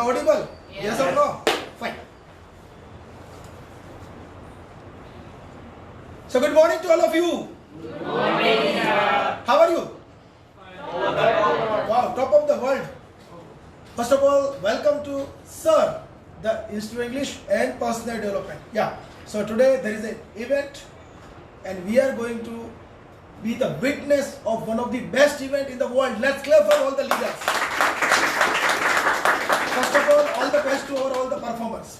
audible? Yes or no? Fine. So good morning to all of you. Good morning, sir. How are you? Wow, top of the world. First of all, welcome to Sir, the Institute of English and Personal Development. Yeah. So today there is an event, and we are going to be the witness of one of the best event in the world. Let's clap for all the leaders. First of all the best to all the performers.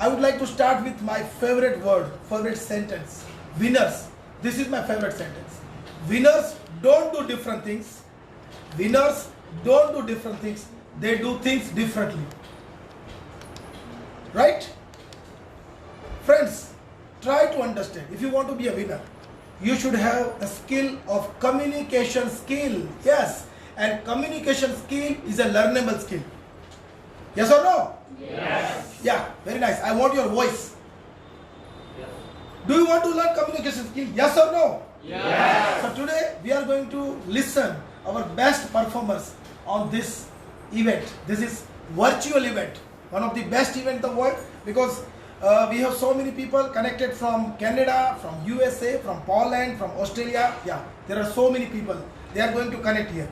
I would like to start with my favorite word, favorite sentence. Winners. This is my favorite sentence. Winners don't do different things. Winners don't do different things. They do things differently. Right? Friends, try to understand. If you want to be a winner, you should have a skill of communication skill. Yes. And communication skill is a learnable skill. Yes or no? Yes. Yeah, very nice. I want your voice. Yes. Do you want to learn communication skill? Yes or no? Yes. So today we are going to listen our best performers on this event. This is virtual event, one of the best event in the world, because we have so many people connected from Canada, from USA, from Poland, from Australia. Yeah, there are so many people. They are going to connect here.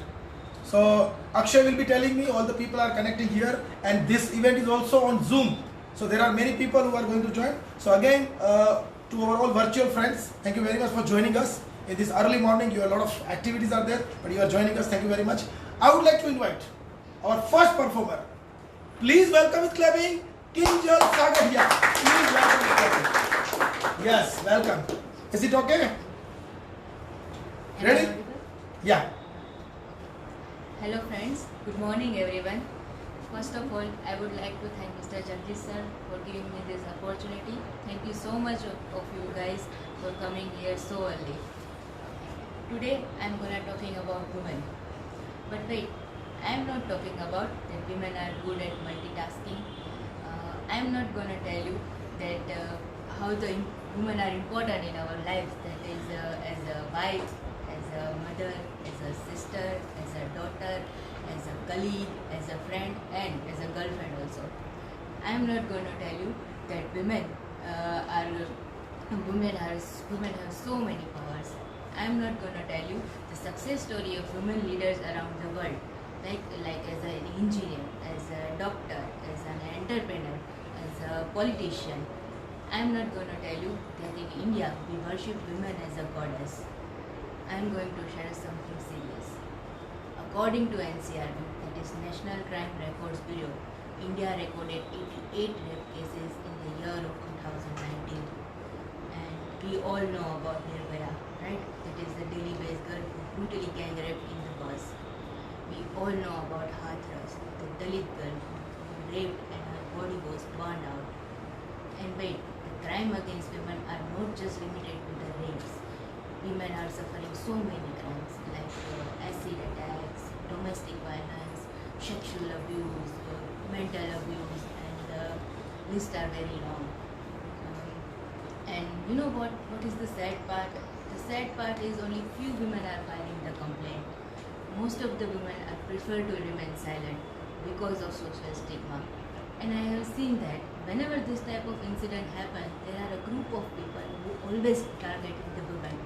So Akshay will be telling me all the people are connecting here, and this event is also on Zoom. So there are many people who are going to join. So again, to our all virtual friends, thank you very much for joining us in this early morning. A lot of activities are there, but you are joining us. Thank you very much. I would like to invite our first performer. Please welcome with clapping, Kinjal Sagadia. Please welcome with clapping. Yes, welcome. Is it okay? Ready? Yeah. Hello friends, good morning everyone. First of all, I would like to thank Mr. Jagdish sir for giving me this opportunity. Thank you so much of you guys for coming here so early. Today I am gonna talking about women. But wait, I am not talking about that women are good at multitasking. I am not gonna tell you that how the women are important in our lives. That is as a wife, as a mother, as a sister, as a daughter, as a colleague, as a friend, and as a girlfriend also. I am not going to tell you that women have so many powers. I am not going to tell you the success story of women leaders around the world, like as an engineer, as a doctor, as an entrepreneur, as a politician. I am not going to tell you that in India we worship women as a goddess. I am going to share something serious. According to NCRB, that is National Crime Records Bureau, India recorded 88 rape cases in the year of 2019. And we all know about Nirbhaya, right? That is the Delhi-based girl who brutally gang raped in the bus. We all know about Hathras, the Dalit girl who raped and her body was burned out. And wait, the crime against women are not just limited to the rapes. Women are suffering so many crimes like acid attacks, domestic violence, sexual abuse, mental abuse, and the list are very long. And you know what is the sad part? The sad part is only few women are filing the complaint. Most of the women are prefer to remain silent because of social stigma. And I have seen that whenever this type of incident happens, there are a group of people who always target the women.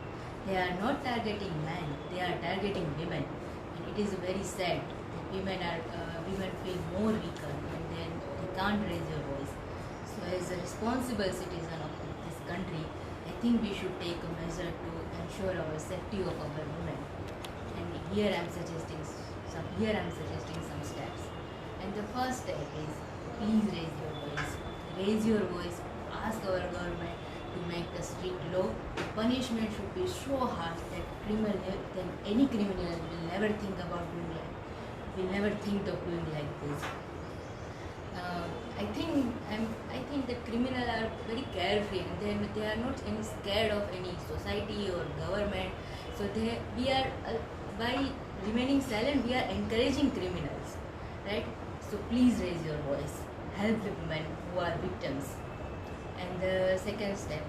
They are not targeting men, they are targeting women. And it is very sad that women feel more weaker and then they can't raise their voice. So as a responsible citizen of this country, I think we should take a measure to ensure our safety of our women. And here I am suggesting some steps. And the first step is, please raise your voice. Raise your voice, ask our government to make the strict law. The punishment should be so harsh that any criminal will never think about doing like this. I think the criminals are very carefree and they are not any scared of any society or government. So we are by remaining silent, we are encouraging criminals, right? So please raise your voice. Help the women who are victims. And the second step,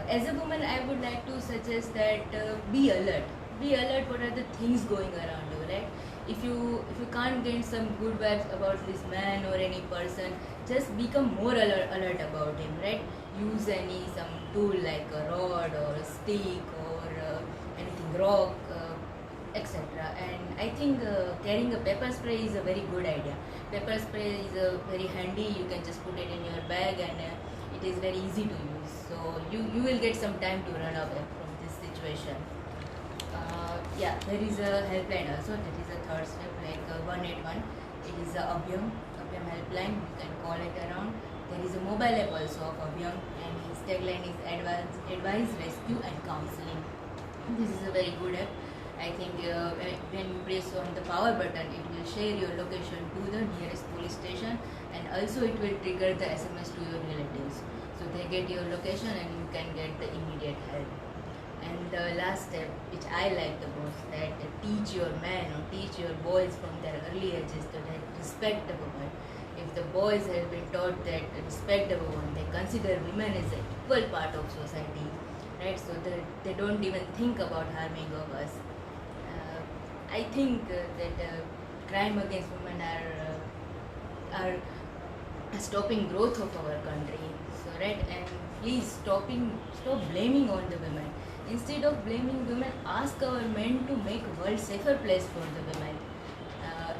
as a woman, I would like to suggest that be alert. Be alert what are the things going around you, right? if you can't gain some good vibes about this man or any person, just become more alert about him, right? Use some tool like a rod or a stick or anything, rock, etc. And I think carrying a pepper spray is a very good idea. Pepper spray is very handy. You can just put it in your bag, and it is very easy to use. So you will get some time to run away from this situation. Yeah, there is a helpline also. That is a third step, like 181. It is a Abhyam helpline. You can call it around. There is a mobile app also of Abhyam, and his tagline is advice, rescue, and counseling. This is a very good app. I think when you press on the power button, it will share your location to the nearest police station, and also it will trigger the SMS to your relatives. So they get your location and you can get the immediate help. And the last step, which I like the most, that teach your men or teach your boys from their early ages to that respect the woman. If the boys have been taught that respect the woman, they consider women as an equal part of society, right? So they don't even think about harming of us. I think that crime against women are stopping growth of our country. So right, and please stop blaming on the women. Instead of blaming women, ask our men to make world safer place for the women.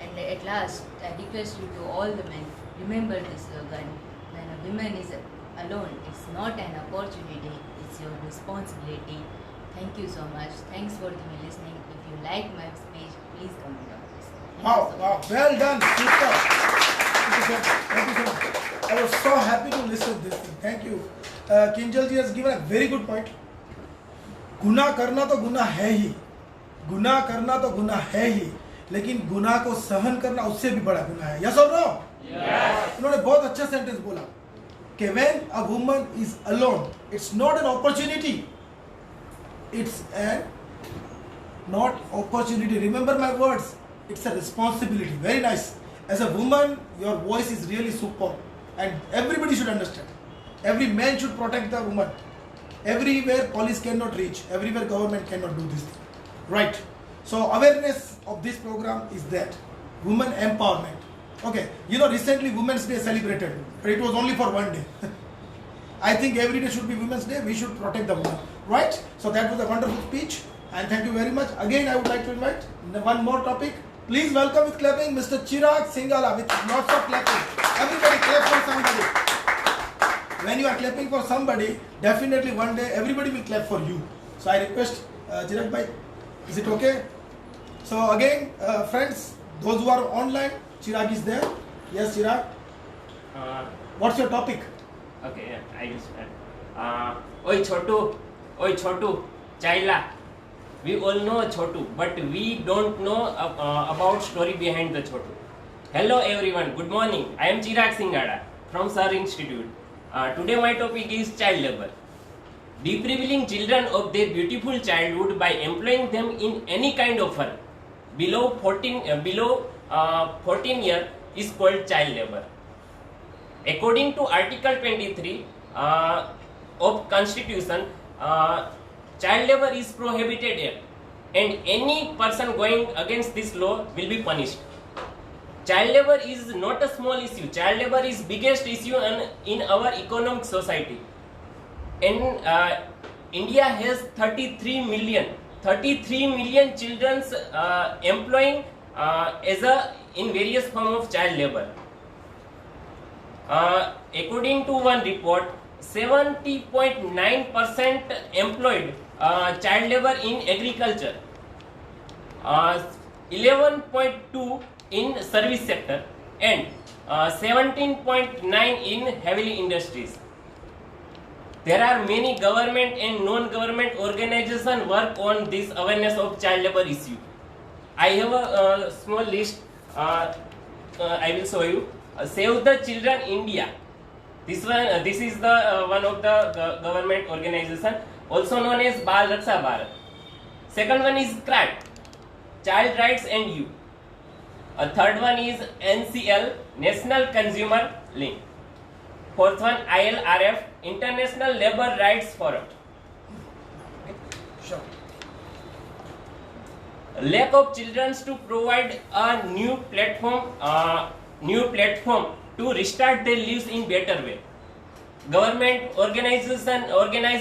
And at last, I request you to all the men, remember this slogan: when a woman is alone, it's not an opportunity, it's your responsibility. Thank you so much. Thanks for listening. If you like my speech, please comment on this. Wow, well done, super. Thank you so much. I was so happy to listen to this thing. Thank you. Kinjal ji has given a very good point. गुनाह करना तो गुनाह है ही, गुनाह करना तो गुनाह है ही, लेकिन गुनाह को सहन करना उससे भी बड़ा गुनाह है. यस और नो? यस. उन्होंने बहुत अच्छा सेंटेंस बोला कि when a woman is alone, it's not an opportunity. It's a not opportunity. Remember my words. It's a responsibility. Very nice. As a woman, your voice is really super, and everybody should understand. Every man should protect the woman. Everywhere police cannot reach. Everywhere government cannot do this thing. Right. So awareness of this program is that women empowerment. Okay. You know, recently Women's Day celebrated, but it was only for one day. I think every day should be Women's Day. We should protect the women. Right? So that was a wonderful speech, and thank you very much. Again, I would like to invite one more topic. Please welcome with clapping Mr. Chirag Singhala with lots of clapping. Everybody clap for somebody. When you are clapping for somebody, definitely one day everybody will clap for you. So I request Chirag bhai, is it okay? So again, friends, those who are online, Chirag is there. Yes, Chirag. What's your topic? Okay, yeah, I just Oi Chotu, Chaila. We all know Chotu, but we don't know about story behind the Chotu. Hello everyone, good morning. I am Chirag Singhala from Sir Institute. Today my topic is child labor. Depriving children of their beautiful childhood by employing them in any kind of work below 14 years is called child labor. According to Article 23 of Constitution, child labor is prohibited here, and any person going against this law will be punished. Child labor is not a small issue. Child labor is biggest issue in our economic society. And India has 33 million children employing in various form of child labor. According to one report, 70.9% employed child labor in agriculture, 11.2 in service sector, and 17.9 in heavy industries. There are many government and non-government organizations work on this awareness of child labor issue. I have a small list. I will show you. Save the Children India. This is the one of the government organization, also known as Bal Raksha Bharat. Second one is CRAT, Child Rights and You. A third one is NCL, National Consumer Link. Fourth one, ILRF, International Labour Rights Forum. Sure. lack of children to provide a new platform to restart their lives in better way. Government organize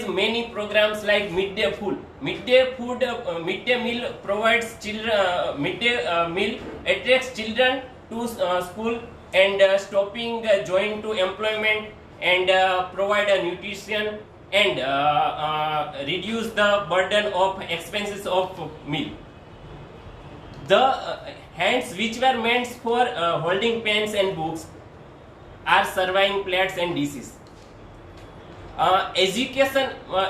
many programs like midday food. Midday meal provides children. Midday meal attracts children to school and stopping join to employment and provide a nutrition and reduce the burden of expenses of meal. The hands which were meant for holding pens and books are surveying plates and dishes. Education,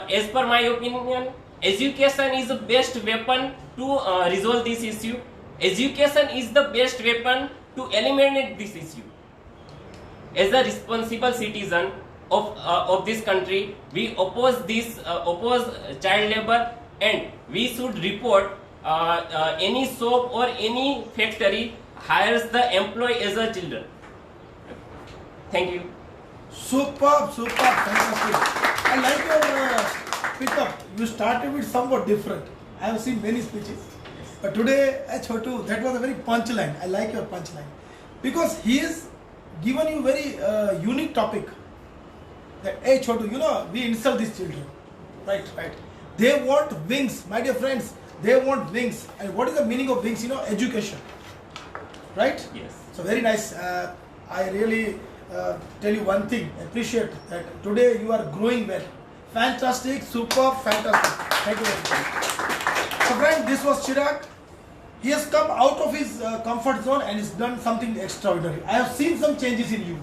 as per my opinion, education is the best weapon to resolve this issue. Education is the best weapon to eliminate this issue. As a responsible citizen of this country, we oppose child labor, and we should report any shop or any factory hires the employee as a children. Thank you. Superb, fantastic. I like your pickup. You started with somewhat different. I have seen many speeches, but today, Chotu, that was a very punchline. I like your punchline because he has given you very unique topic. That hey Chotu, we insult these children, right? They want wings, my dear friends. They want wings, and what is the meaning of wings? Education, right? Yes. So very nice. I really tell you one thing. Appreciate that today you are growing well. Fantastic, super, fantastic. Thank you very much. So friend, this was Chirag. He has come out of his comfort zone and has done something extraordinary. I have seen some changes in you.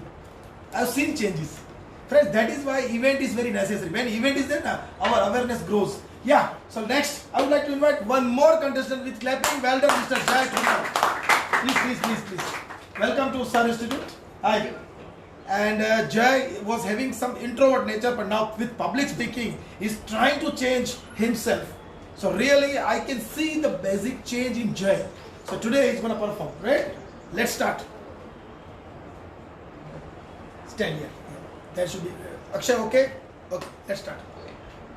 I have seen changes. Friends, that is why event is very necessary. When event is there, our awareness grows. Yeah. So next, I would like to invite one more contestant with clapping. Well done, Mr. Jai. Please. Welcome to Sir Institute. Hi. And Jai was having some introvert nature, but now with public speaking, he's trying to change himself. So really, I can see the basic change in Jai. So today he's going to perform, right? Let's start. Stand here. That should be Akshay. Okay. Let's start.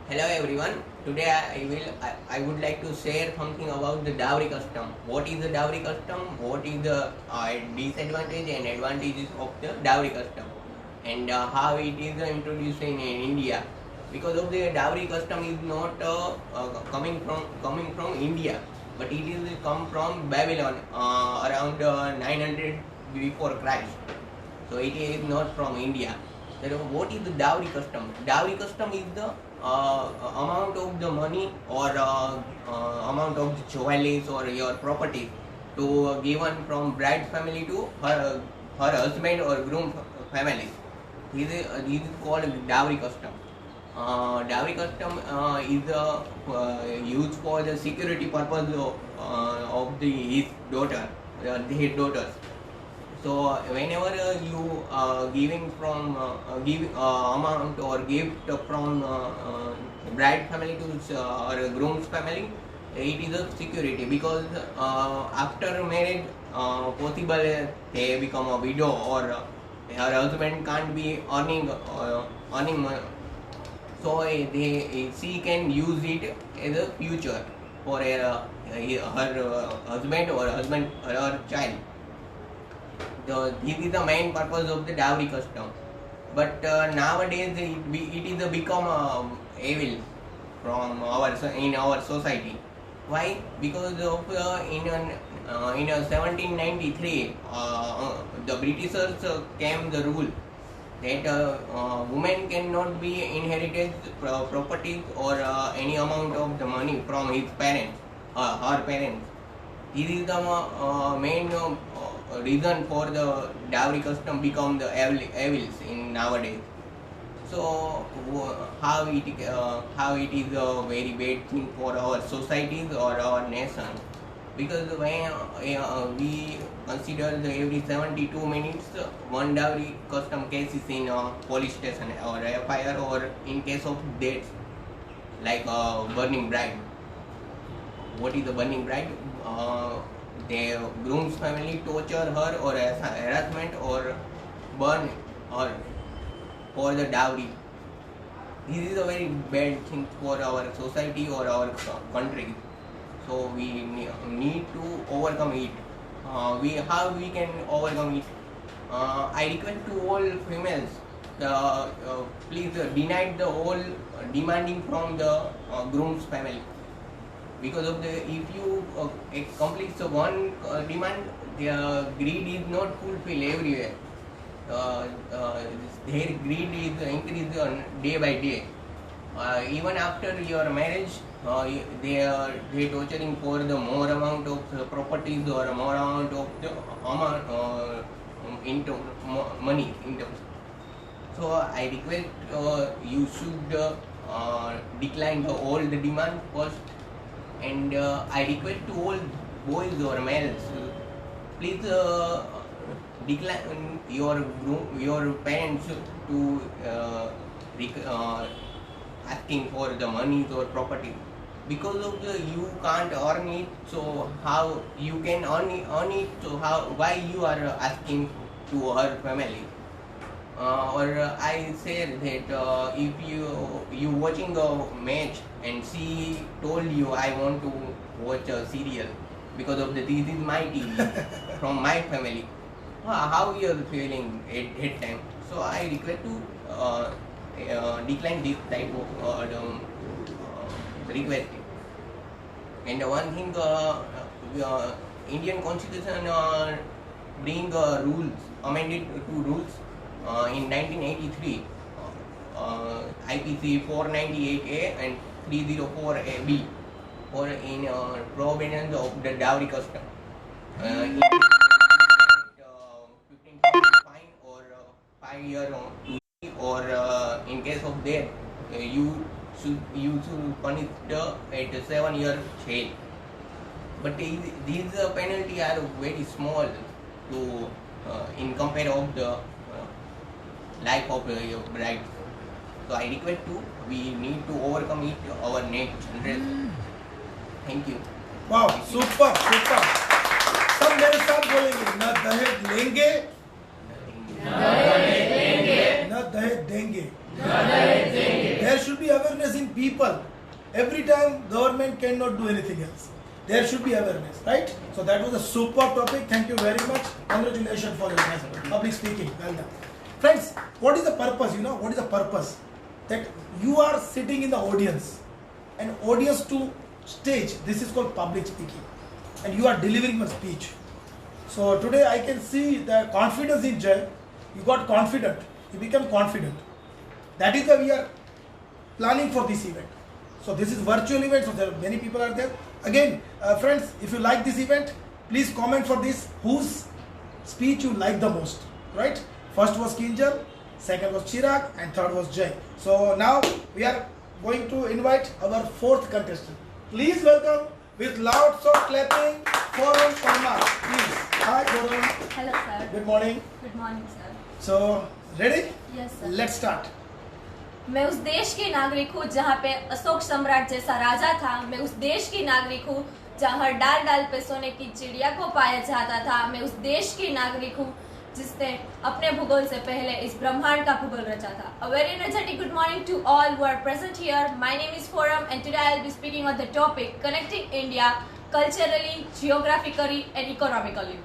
Hello everyone. Today I would like to share something about the dowry custom. What is the dowry custom? What is the disadvantage and advantages of the dowry custom, and how it is introduced in India. Because of the dowry custom is not coming from India, but it is come from Babylon around 900 before Christ. So it is not from India. So what is the dowry custom? Dowry custom is the amount of the money or amount of the jewelries or your property to given from bride family to her husband or groom family. This is called dowry custom. Dowry custom is used for the security purpose of his daughter, his daughters. So whenever you giving from amount or gift from bride family to or groom's family, it is a security, because after marriage possible they become a widow or her husband can't be earning money. So she can use it as a future for her husband or her child. This is the main purpose of the dowry custom. But nowadays it is become evil in our society. Why? Because of in 1793 the Britishers came the rule that woman cannot be inherited properties or any amount of the money from his parents, her parents. This is the main reason for the dowry custom become the evils in nowadays. So how it is a very bad thing for our societies or our nation, because when we consider every 72 minutes one dowry custom case is in a police station or FIR, or in case of deaths like burning bride. What is the burning bride? The groom's family torture her or harassment or burn her for the dowry. This is a very bad thing for our society or our country. So we need to overcome it. How we can overcome it? I request to all females, please deny the all demanding from the groom's family, because of the if you complete the one demand, their greed is not fulfilled everywhere. Their greed is increased day by day. Even after your marriage, they torturing for the more amount of properties or more amount of the into money in terms. So I request you should decline the all the demand first, and I request to all boys or males, please decline your parents to asking for the money or property, because of the you can't earn it. So how you can earn it? So why you are asking to her family? Or I said that if you watching a match and she told you I want to watch a serial because of the this is my TV from my family, how you are feeling at that time? So I request to decline this type of request. And one thing, Indian Constitution bring rules, amended two rules in 1983, IPC 498A and 304AB, for in prohibition of the dowry custom. In 15% fine or 5 year or in case of death, you should punish at 7 year jail. But these penalty are very small to in compare of the life of your bride. So I request to we need to overcome it our next generation. Thank you. वाह, super super. सब मेरे साथ बोलेंगे, न दहेज लेंगे, न दहेज देंगे। There should be awareness in people. Every time government cannot do anything else. There should be awareness, right? So that was a super topic. Thank you very much. Congratulations for your public speaking. Well done. Friends, what is the purpose? You know, what is the purpose? That you are sitting in the audience, and audience to stage, this is called public speaking, and you are delivering a speech. So today I can see the confidence in Jay. You got confident, you become confident. That is why we are planning for this event. So this is virtual event, so there are many people are there. Again, friends, if you like this event, please comment for this whose speech you like the most, right? First was Kinjal, second was Chirag, and third was Jay. So now we are going to invite our fourth contestant. Please welcome with loud of clapping, Forum Parmar. Please. Hi, Forum. Hello, sir. Good morning. Good morning, sir. So, ready? Yes, sir. Let's start. मैं उस देश की नागरिक हूँ जहाँ पे अशोक सम्राट जैसा राजा था। मैं उस देश की नागरिक हूँ जहाँ हर डाल डाल पे सोने की चिड़िया को पाया जाता था। मैं उस देश की नागरिक हूँ जिसने अपने भूगोल से पहले इस ब्रह्मांड का भूगोल रचा था। A very energetic good morning to all who are present here. My name is Forum and today I will be speaking on the topic connecting India culturally, geographically and economically.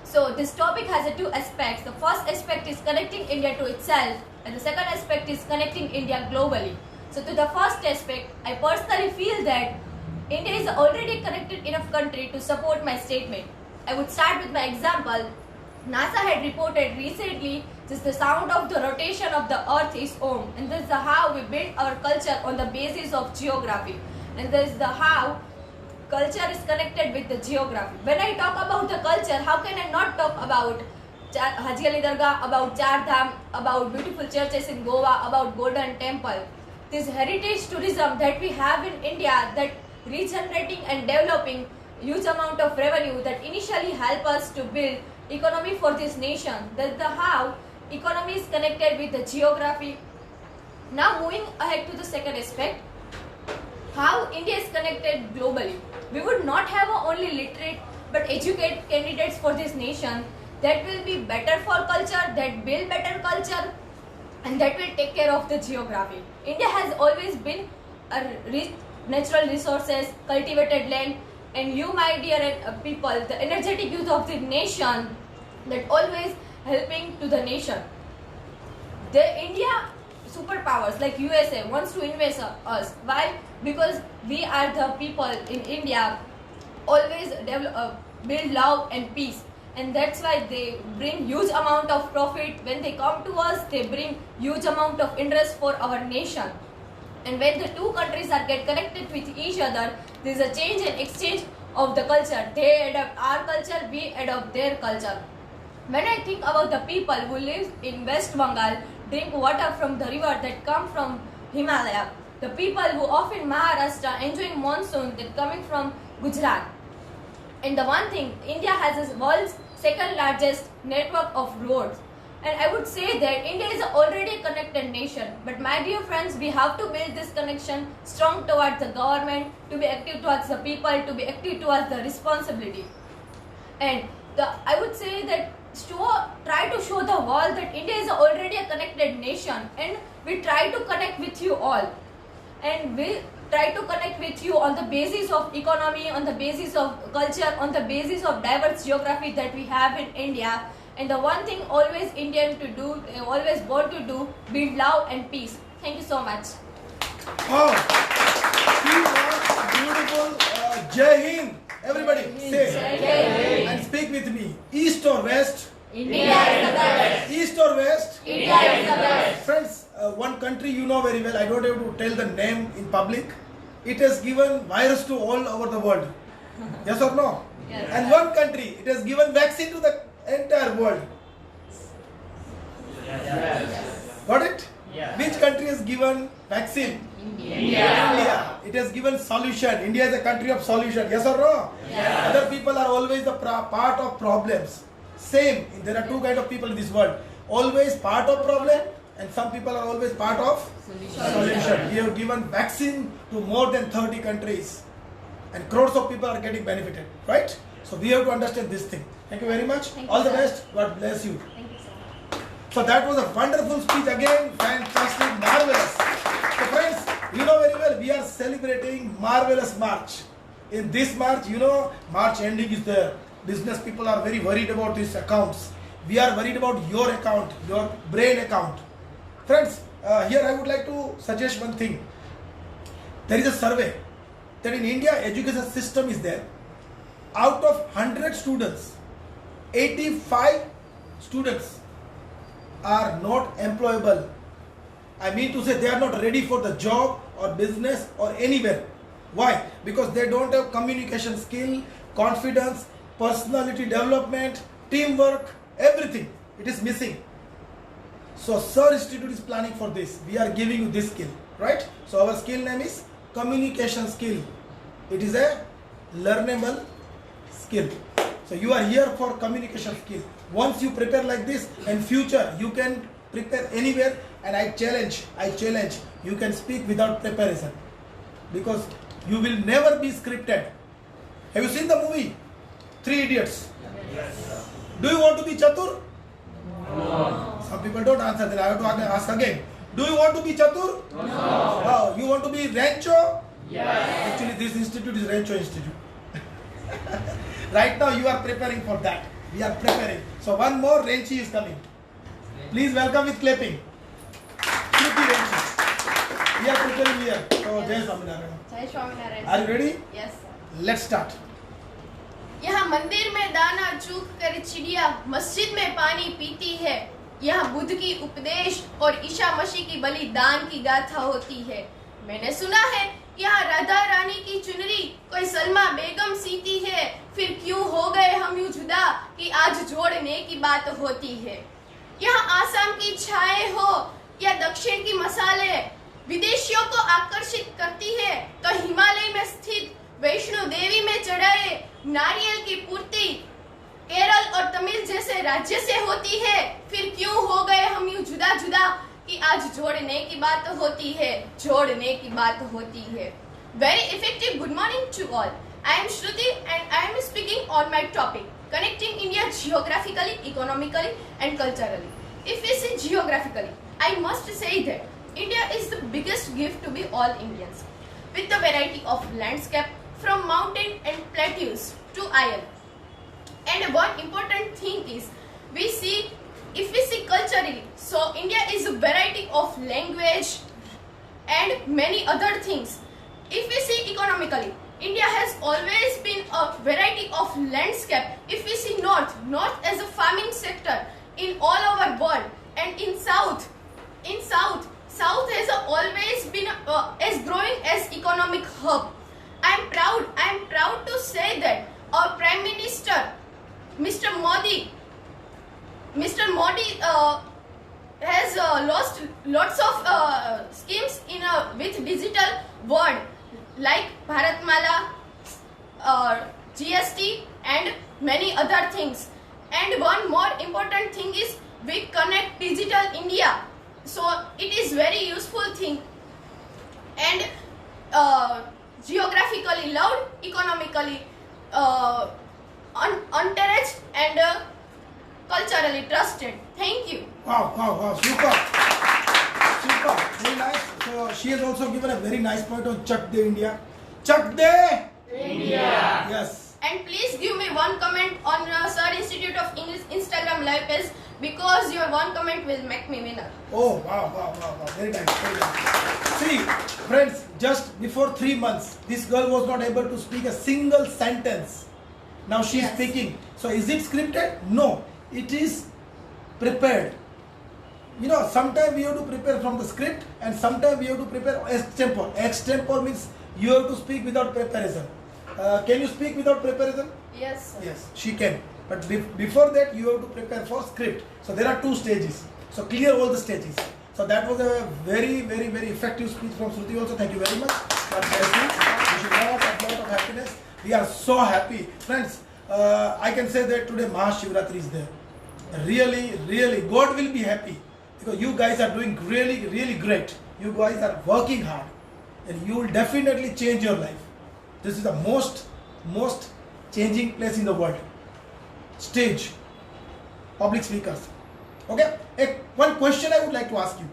So this topic has two aspects. The first aspect is connecting India to itself and the second aspect is connecting India globally. So to the first aspect, I personally feel that India is already connected enough country to support my statement. I would start with my example. NASA had reported recently just the sound of the rotation of the earth is on, and this is how we build our culture on the basis of geography, and this is how culture is connected with the geography. When I talk about the culture, how can I not talk about Haji Ali Dargah, about Char Dham, about beautiful churches in Goa, about Golden Temple. This heritage tourism that we have in India, that regenerating and developing huge amount of revenue that initially help us to build economy for this nation. That's the how economy is connected with the geography. Now moving ahead to the second aspect, how India is connected globally. We would not have only literate but educated candidates for this nation that will be better for culture, that build better culture, and that will take care of the geography. India has always been a rich natural resources, cultivated land, and you, my dear people, the energetic youth of the nation, that always helping to the nation. The India superpowers like USA wants to invest us. Why? Because we are the people in India always build love and peace, and that's why they bring huge amount of profit. When they come to us, they bring huge amount of interest for our nation. And when the two countries are get connected with each other, there is a change and exchange of the culture. They adopt our culture, we adopt their culture. When I think about the people who live in West Bengal, drink water from the river that come from Himalaya, the people who often Maharashtra enjoying monsoon that coming from Gujarat. And the one thing, India has the world's second largest network of roads. And I would say that India is already a connected nation. But my dear friends, we have to build this connection strong towards the government, to be active towards the people, to be active towards the responsibility. And I would say that try to show the world that India is already a connected nation, and we try to connect with you all. And we try to connect with you on the basis of economy, on the basis of culture, on the basis of diverse geography that we have in India. And the one thing always Indian to do, always want to do, build love and peace. Thank you so much. Oh, she was beautiful. Jai Hind. Everybody say Jai Hind. and speak with me. East or west? India is the best. East or west? India is the best. Friends, one country you know very well. I don't have to tell the name in public. It has given virus to all over the world. Yes or no? Yes. And one country, it has given vaccine to the entire world. Got it? Which country has given vaccine? India. It has given solution. India is a country of solution. Yes or no? Other people are always the part of problems. Same. There are two kinds of people in this world. Always part of problem, and some people are always part of solution. We have given vaccine to more than 30 countries, and crores of people are getting benefited. Right? So we have to understand this thing. Thank you very much. Thank you, All the sir. best. God bless you. Thank you so much. So that was a wonderful speech again. Fantastic, marvelous. So friends, you know very well, we are celebrating Marvelous March. In this March, you know, March ending is there. Business people are very worried about these accounts. We are worried about your account, your brain account. Friends, here I would like to suggest one thing. There is a survey that in India, education system is there. Out of 100 students, 85 students are not employable. I mean to say they are not ready for the job or business or anywhere. Why? Because they don't have communication skill, confidence, personality development, teamwork, everything. It is missing. So Sir Institute is planning for this. We are giving you this skill, right? So our skill name is communication skill. It is a learnable skill. So you are here for communication skill. Once you prepare like this, in future you can prepare anywhere, and I challenge, you can speak without preparation, because you will never be scripted. Have you seen the movie 3 Idiots? Yes. Do you want to be Chatur? No. Some people don't answer, then I have to ask again. Do you want to be Chatur? No. Oh, you want to be Rancho? Yes. Actually this institute is Rancho Institute. Right now you are preparing for that. We are preparing. So one more Renchi is coming. Please welcome with clapping. Shruti Renchi. We are preparing here. So Jai Swaminarayan. जय Swaminarayan. Are you ready? Yes, sir. Let's start. यहाँ मंदिर में दाना चूक कर चिड़िया मस्जिद में पानी पीती है। यहाँ बुद्ध की उपदेश और ईशा मसीह की बलिदान की गाथा होती है। मैंने सुना है यहाँ राधा रानी की चुनरी कोई सलमा बेगम सीती है। फिर क्यों हो गए हम यूं जुदा कि आज जोड़ने की बात होती है। यहाँ आसाम की छाए हो या दक्षिण की मसाले विदेशियों को आकर्षित करती है, तो हिमालय में स्थित वैष्णो देवी में चढ़ाए नारियल की पूर्ति केरल और तमिल जैसे राज्य से होती है। फिर क्यों हो गए हम यूं जुदा जुदा कि आज जोड़ने की बात होती है, जोड़ने की बात होती है। Very effective good morning to all. I am Shruti and I am speaking on my topic connecting India geographically, economically and culturally. If we see geographically, I must say that India is the biggest gift to be all Indians. with the variety of landscape from mountain and plateaus to island. And one important thing is if we see culturally, so India is a variety of language and many other things. If we see economically, India has always been a variety of landscape. If we see north as a farming sector in all over world, and in south has always been as growing as economic hub. I am proud to say that our Prime Minister, Mr. Modi has lost lots of schemes with digital world like Bharatmala, GST and many other things. And one more important thing is we connect digital India. So it is very useful thing and geographically loved, economically untouched and culturally trusted. Thank you. Wow, super, very nice. So she has also given a very nice point on Chak De India. Chak De India. Yes. And please give me one comment on Sir Institute of English Instagram live page, because your one comment will make me winner. Oh, wow. Very nice. See, friends, just before 3 months, this girl was not able to speak a single sentence. Now she is Yes. speaking. So is it scripted? No, it is prepared. You know, sometimes we have to prepare from the script and sometimes we have to prepare extempore. Extempore means you have to speak without preparation. Can you speak without preparation? Yes, sir. Yes, she can. But before that, you have to prepare for script. So there are 2 stages. So clear all the stages. So that was a very effective speech from Shruti also. Thank you very much. God bless you. We should lot of happiness. We are so happy. Friends, I can say that today Mahashivratri is there. Really, God will be happy. Because you guys are doing really great. You guys are working hard. And you will definitely change your life. This is the most changing place in the world. Stage, public speakers. Okay, one question I would like to ask you.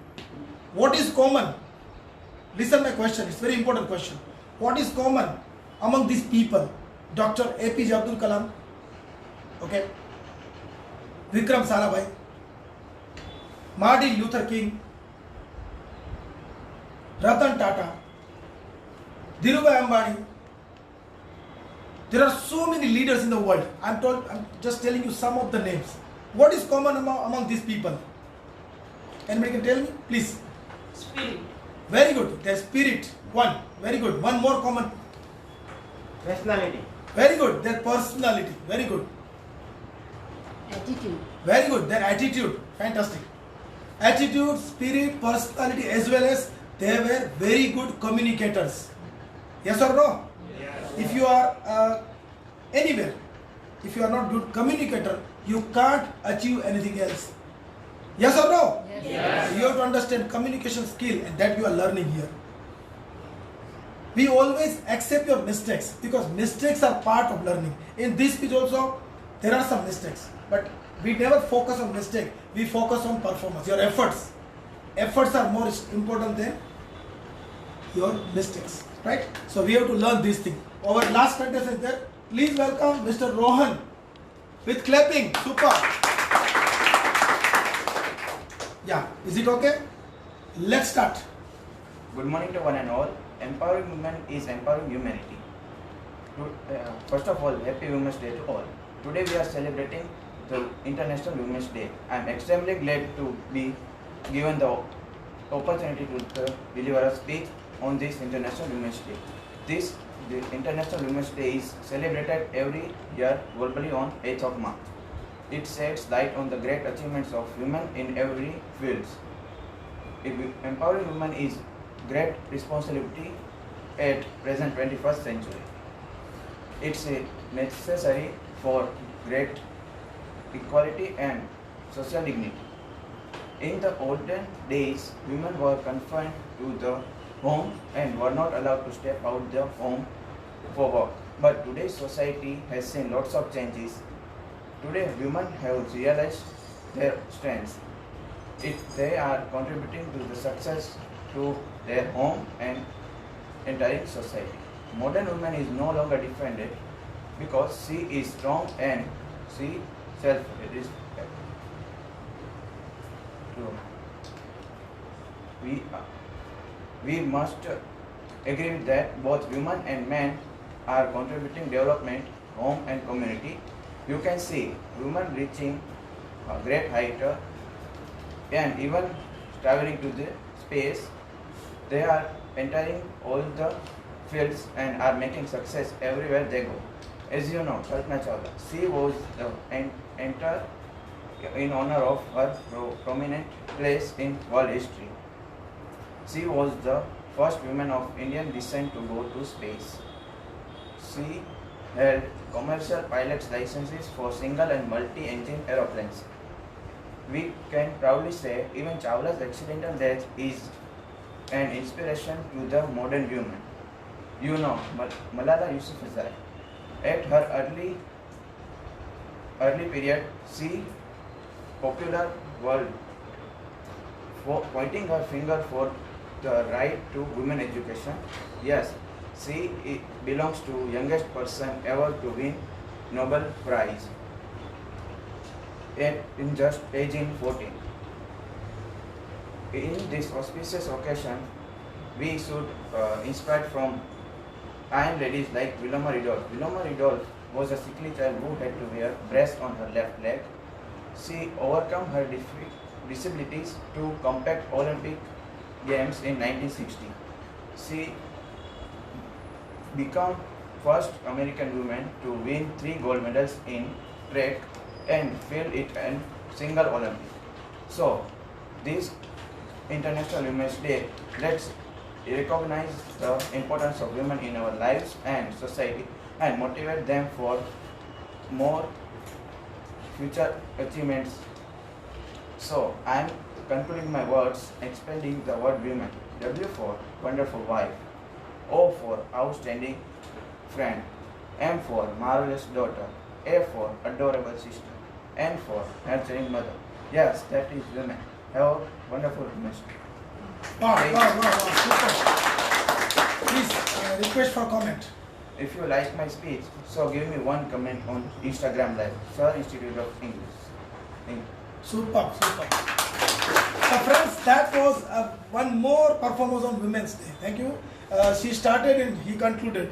What is common? Listen my question, it's very important question. What is common among these people? Dr. APJ Abdul Kalam, okay, Vikram Sarabhai, Martin Luther King, Ratan Tata, Dhirubhai Ambani. There are so many leaders in the world. I'm just telling you some of the names. What is common among these people? Anybody can tell me? Please. Spirit. Very good. Their spirit. One. Very good. One more common. Personality. Very good. Their personality. Very good. Attitude. Very good. Their attitude. Fantastic. Attitude, spirit, personality, as well as they were very good communicators. Yes or no? If you are anywhere, if you are not good communicator, you can't achieve anything else. Yes or no? Yes. You have to understand communication skill, and that you are learning here. We always accept your mistakes because mistakes are part of learning. In this speech also, there are some mistakes, but we never focus on mistake. We focus on performance, your efforts. Efforts are more important than your mistakes, right? So we have to learn these things. Our last contestant is there. Please welcome Mr. Rohan with clapping. Super. Yeah, is it okay? Let's start. Good morning to one and all. Empowering women is empowering humanity. First of all, happy Women's Day to all. Today we are celebrating the International Women's Day. I am extremely glad to be given the opportunity to deliver a speech on this International Women's Day. The International Women's Day is celebrated every year globally on 8th of March. It sheds light on the great achievements of women in every field. Empowering women is great responsibility at present 21st century. It's necessary for great equality and social dignity. In the olden days, women were confined to the home and were not allowed to step out the home for work. But today's society has seen lots of changes. Today, women have realized their strengths. They are contributing to the success to their home and entire society. Modern woman is no longer defended because she is strong and she self-respect. We must agree with that both women and men are contributing development, home and community. You can see women reaching a great height and even traveling to the space. They are entering all the fields and are making success everywhere they go. As you know, Kalpana Chawla, she was entered in honor of her prominent place in world history. She was the first woman of Indian descent to go to space. She held commercial pilot's licenses for single and multi-engine aeroplanes. We can proudly say even Chawla's accidental death is an inspiration to the modern woman. You know, Malala Yousafzai, at her early period, she popular world for pointing her finger for the right to women education. Yes, she belongs to youngest person ever to win Nobel Prize in just aging 14. In this auspicious occasion, we should inspire from iron ladies like Vilma Ridolf. Vilma Ridolf was a sickly child who had to wear brace on her left leg. She overcome her disabilities to compete Olympic Games in 1960. She became first American woman to win 3 gold medals in track and fill it in single Olympic. So, this International Women's Day, let's recognize the importance of women in our lives and society and motivate them for more future achievements. So, I am concluding my words expanding the word women. W for wonderful wife, O for outstanding friend, M for marvelous daughter, A for adorable sister, N for nurturing mother. Yes, that is women. Have a wonderful Women's Day. Wow, super. Please, request for comment. If you like my speech, so give me one comment on Instagram Live, Sir Institute of English. Thank you. Super. So friends, that was one more performance on Women's Day. Thank you. She started and he concluded.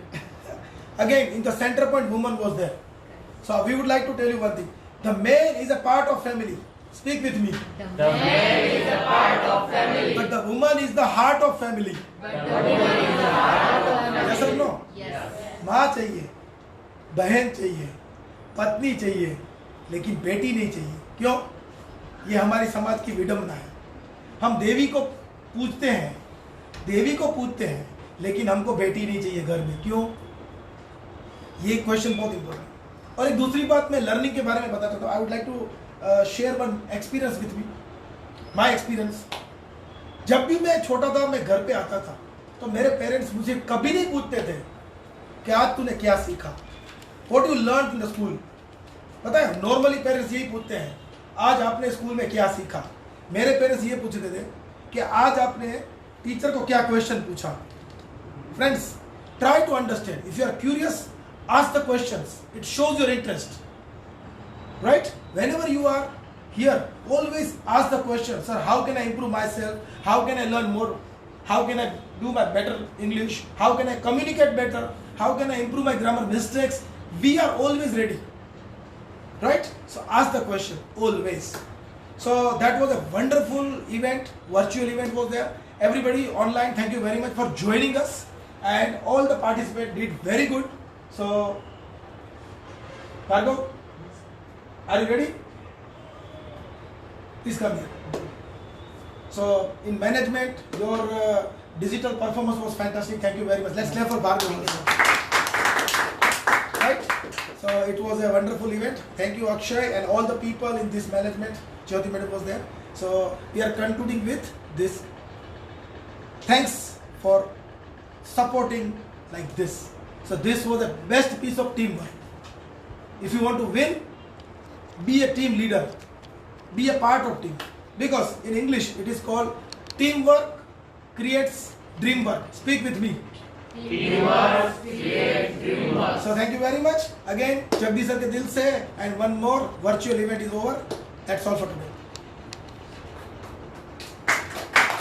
Again, in the center point, woman was there. So we would like to tell you one thing. The man is a part of family. Speak with me. The man is a part of family. But the woman is the heart of family. Yes or no? Yes. माँ चाहिए, बहन चाहिए, पत्नी चाहिए, लेकिन बेटी नहीं चाहिए. क्यों? ये हमारी समाज की विडंबना है. हम देवी को पूजते हैं, लेकिन हमको बेटी नहीं चाहिए घर में. क्यों? ये क्वेश्चन बहुत इंपॉर्टेंट. और एक दूसरी बात मैं लर्निंग के बारे में बताता हूँ. I would like to share one experience with me. My experience. जब भी मैं छोटा था, मैं घर पे आता था, तो मेरे पेरेंट्स मुझे कभी नहीं पूछते थे कि आज तूने क्या सीखा, what you learn in the school. पता है, नॉर्मली पेरेंट्स यही पूछते हैं, आज आपने स्कूल में क्या सीखा. मेरे पेरेंट्स ये पूछते थे कि आज आपने टीचर को क्या क्वेश्चन पूछा. Friends, try to understand. If you are curious, ask the questions. It shows your interest. Right? Whenever you are here, always ask the question, sir, how can I improve myself? How can I learn more? How can I do my better English? How can I communicate better? How can I improve my grammar mistakes? We are always ready. Right? So ask the question, always. So that was a wonderful event, virtual event was there. Everybody online, thank you very much for joining us. And all the participants did very good. So, Bhargav, are you ready? Please come here. So, in management, your digital performance was fantastic. Thank you very much. Let's clap for Bhargav also. Right? So, it was a wonderful event. Thank you, Akshay, and all the people in this management. Jyoti madam was there. So, we are concluding with this. Thanks for supporting like this. So, this was the best piece of teamwork. If you want to win, be a team leader, be a part of team, because in English it is called teamwork creates dream work. Speak with me. So thank you very much. Again, Jagdish sir ke dil se, and one more virtual event is over. That's all for today.